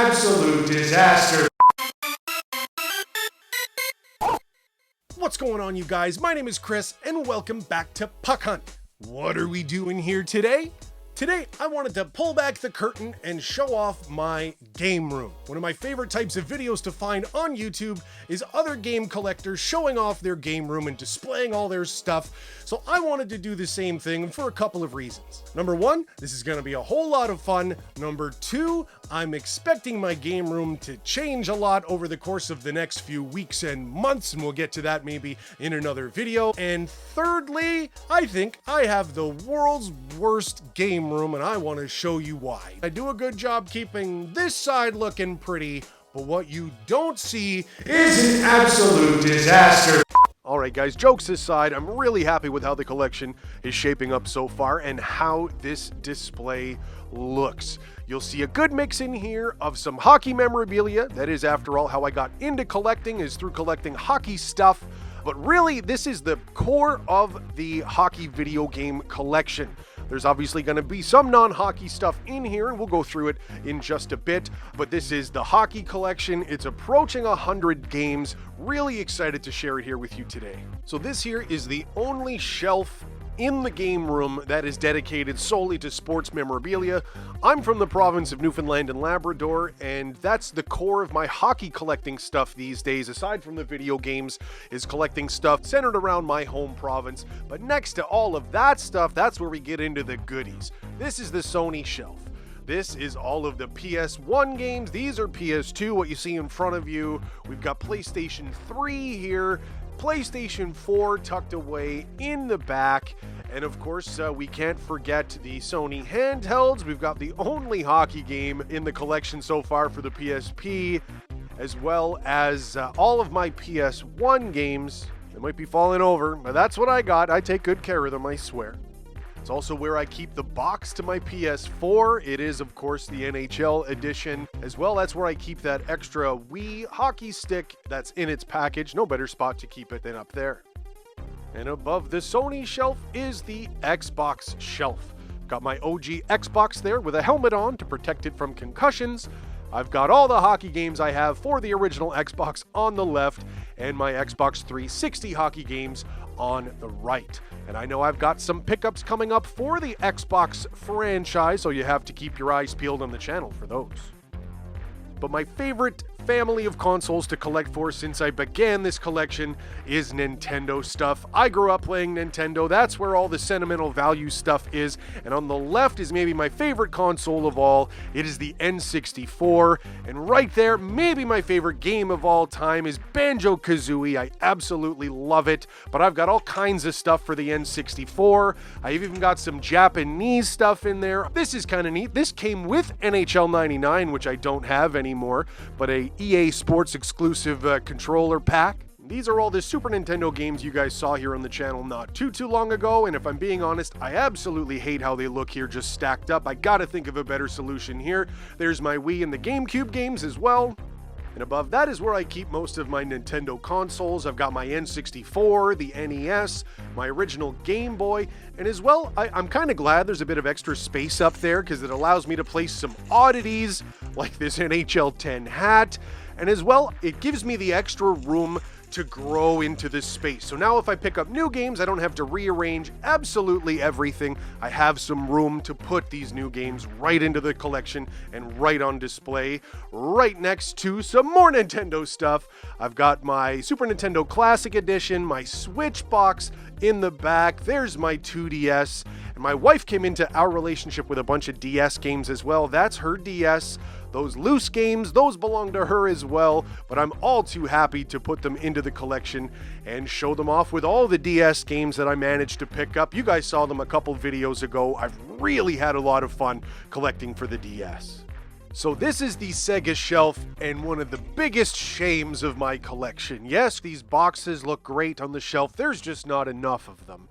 absolute disaster. What's going on, you guys? My name is Chris, and welcome back to Puck Hunt. What are we doing here today? Today, I wanted to pull back the curtain and show off my game room. One of my favorite types of videos to find on YouTube is other game collectors showing off their game room and displaying all their stuff. So I wanted to do the same thing for a couple of reasons. Number one, this is going to be a whole lot of fun. Number two, I'm expecting my game room to change a lot over the course of the next few weeks and months, and we'll get to that maybe in another video. And thirdly, I think I have the world's worst game room, and I want to show you why. I do a good job keeping this side looking pretty, but what you don't see Is an absolute disaster. All right, guys, jokes aside, I'm really happy with how the collection is shaping up so far and how this display looks. You'll see a good mix in here of some hockey memorabilia. That is, after all, how I got into collecting, is through collecting hockey stuff. But really, this is the core of the hockey video game collection. There's obviously going to be some non-hockey stuff in here, and we'll go through it in just a bit. But this is the hockey collection. It's approaching 100 games. Really excited to share it here with you today. So this here is the only shelf in the game room that is dedicated solely to sports memorabilia. I'm from the province of Newfoundland and Labrador, and that's the core of my hockey collecting stuff these days, aside from the video games, is collecting stuff centered around my home province. But next to all of that stuff, that's where we get into the goodies. This is the Sony shelf. This is all of the PS1 games. These are PS2, what you see in front of you. We've got PlayStation 3 here, PlayStation 4 tucked away in the back, and of course we can't forget the Sony handhelds. We've got the only hockey game in the collection so far for the PSP, as well as all of my PS1 games. They might be falling over, but that's what I got. I take good care of them, I swear. It's also where I keep the box to my PS4. It is, of course, the NHL edition. As well, that's where I keep that extra Wii hockey stick that's in its package. No better spot to keep it than up there. And above the Sony shelf is the Xbox shelf. Got my OG Xbox there with a helmet on to protect it from concussions. I've got all the hockey games I have for the original Xbox on the left, and my Xbox 360 hockey games on the right. And I know I've got some pickups coming up for the Xbox franchise, so you have to keep your eyes peeled on the channel for those. But my favorite family of consoles to collect for since I began this collection is Nintendo stuff. I grew up playing Nintendo. That's where all the sentimental value stuff is. And on the left is maybe my favorite console of all. It is the N64. And right there, maybe my favorite game of all time is Banjo-Kazooie. I absolutely love it. But I've got all kinds of stuff for the N64. I've even got some Japanese stuff in there. This is kind of neat. This came with NHL 99, which I don't have anymore, but a EA Sports exclusive controller pack. These are all the Super Nintendo games you guys saw here on the channel not too long ago, and if I'm being honest, I absolutely hate how they look here just stacked up. I gotta think of a better solution here. There's my Wii and the GameCube games as well. And above that is where I keep most of my Nintendo consoles. I've got my N64, the NES, my original Game Boy, and as well, I'm kind of glad there's a bit of extra space up there because it allows me to place some oddities like this NHL 10 hat, and as well, it gives me the extra room to grow into this space. So now if I pick up new games, I don't have to rearrange absolutely everything. I have some room to put these new games right into the collection and right on display, right next to some more Nintendo stuff. I've got my Super Nintendo Classic Edition, my Switch box in the back. There's my 2DS. And my wife came into our relationship with a bunch of DS games as well. That's her DS. Those loose games, those belong to her as well, but I'm all too happy to put them into the collection and show them off with all the DS games that I managed to pick up. You guys saw them a couple videos ago. I've really had a lot of fun collecting for the DS. So this is the Sega shelf and one of the biggest shames of my collection. Yes, these boxes look great on the shelf. There's just not enough of them.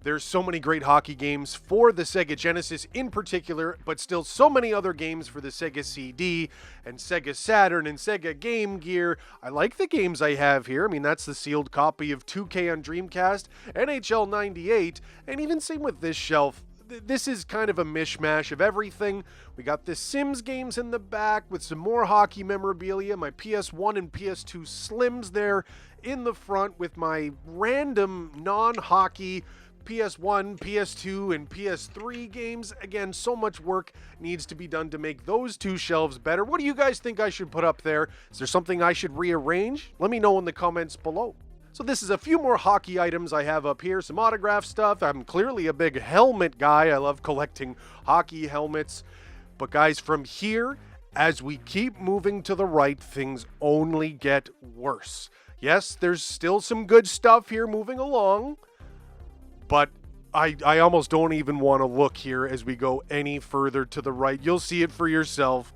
There's so many great hockey games for the Sega Genesis in particular, but still so many other games for the Sega CD and Sega Saturn and Sega Game Gear. I like the games I have here. I mean, that's the sealed copy of 2K on Dreamcast, NHL 98, and even same with this shelf. this is kind of a mishmash of everything. We got the Sims games in the back with some more hockey memorabilia, my PS1 and PS2 Slims there in the front with my random non-hockey PS1, PS2, and PS3 games. Again, so much work needs to be done to make those two shelves better. What do you guys think I should put up there? Is there something I should rearrange? Let me know in the comments below. So this is a few more hockey items I have up here, some autograph stuff. I'm clearly a big helmet guy. I love collecting hockey helmets. But guys, from here, as we keep moving to the right, things only get worse. Yes, there's still some good stuff here moving along, but I almost don't even want to look here as we go any further to the right. You'll see it for yourself.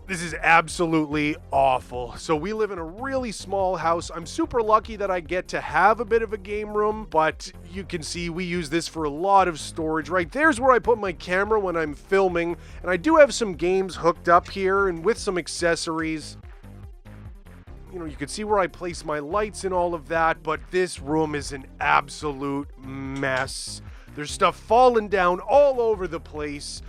This is absolutely awful. So we live in a really small house. I'm super lucky that I get to have a bit of a game room, but you can see we use this for a lot of storage. Right there's where I put my camera when I'm filming, and I do have some games hooked up here and with some accessories. You know, you can see where I place my lights and all of that, but this room is an absolute mess. There's stuff falling down all over the place.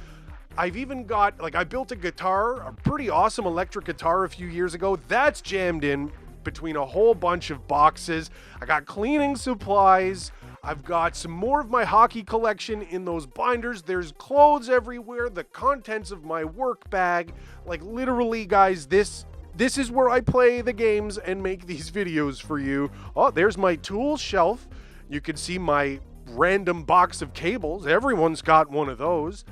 I've even got, I built a guitar, a pretty awesome electric guitar a few years ago. That's jammed in between a whole bunch of boxes. I got cleaning supplies. I've got some more of my hockey collection in those binders. There's clothes everywhere, the contents of my work bag. Like literally, guys, this is where I play the games and make these videos for you. Oh, there's my tool shelf. You can see my random box of cables. Everyone's got one of those.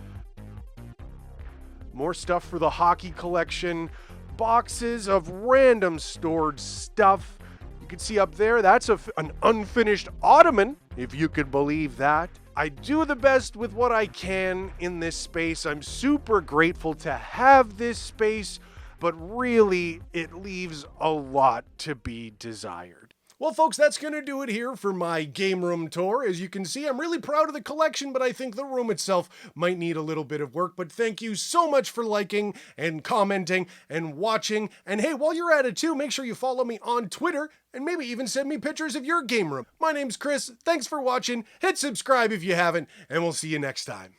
More stuff for the hockey collection. Boxes of random stored stuff. You can see up there, that's an unfinished ottoman, if you could believe that. I do the best with what I can in this space. I'm super grateful to have this space, but really, it leaves a lot to be desired. Well, folks, that's going to do it here for my game room tour. As you can see, I'm really proud of the collection, but I think the room itself might need a little bit of work. But thank you so much for liking and commenting and watching. And hey, while you're at it too, make sure you follow me on Twitter and maybe even send me pictures of your game room. My name's Chris. Thanks for watching. Hit subscribe if you haven't, and we'll see you next time.